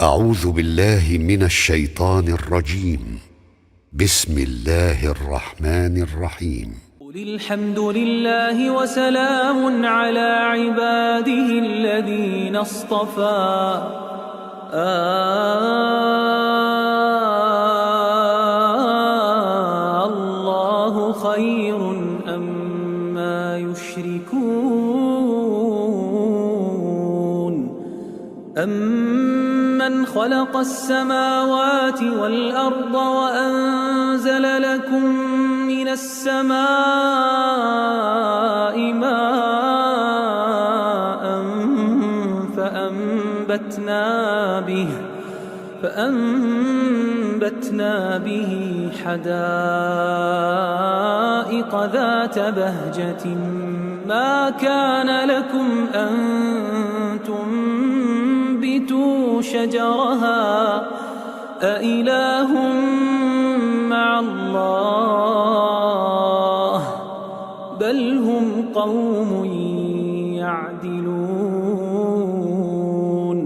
أعوذ بالله من الشيطان الرجيم. بسم الله الرحمن الرحيم. قل الحمد لله وسلام على عباده الذين اصطفى. الله خير أما يشركون. أمن خلق السماوات والأرض وأنزل لكم من السماء ماء فأنبتنا به حدائق ذات بهجة ما كان لكم أن تنبتوا شجرها أإله مع الله بل هم قوم يعدلون.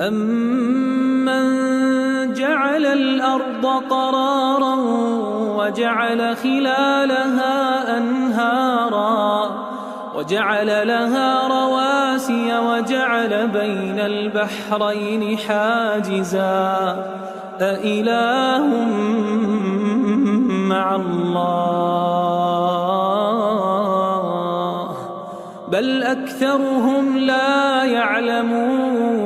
أمن جعل الأرض قرارا وجعل خلالها أنهارا وجعل لها رواسي وجعل بين البحرين حاجزا أإله مع الله بل أكثرهم لا يعلمون.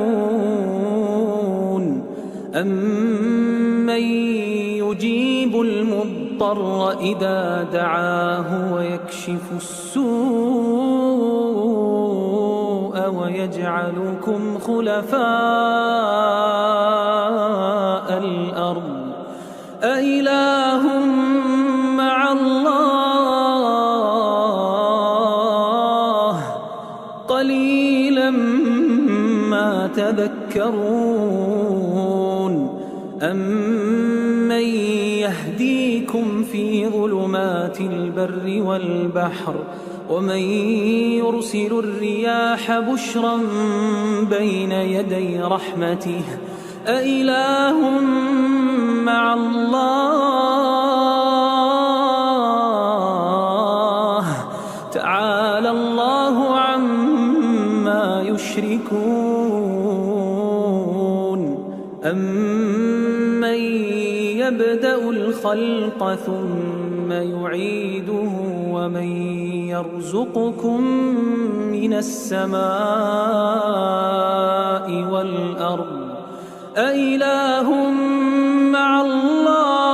أمن يجيب المضطر إذا دعاه ويكشف السوء ويجعلكم خلفاء الأرض أإله مع الله قليلا ما تذكرون. أمن يهديكم في ظلمات البر والبحر ومن يرسل الرياح بشرا بين يدي رحمته أإله مع الله تعالى الله عما يشركون. أمن يبدأ الخلق ثم يعيده ومن يرزقكم من السماء والأرض أإله مع الله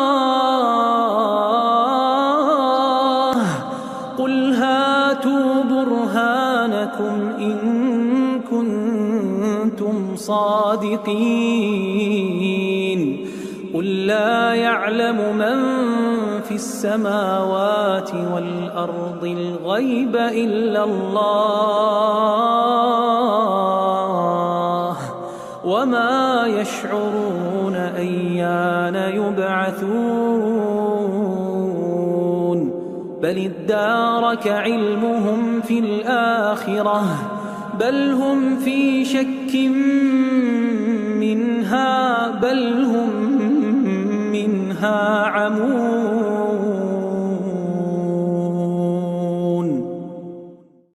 قل هاتوا برهانكم إن كنتم صادقين. قل لا يعلم من في السماوات والأرض الغيب إلا الله وما يشعرون أيان يبعثون بل ادارك علمهم في الآخرة بل هم في شك منها بل هم منها عمون.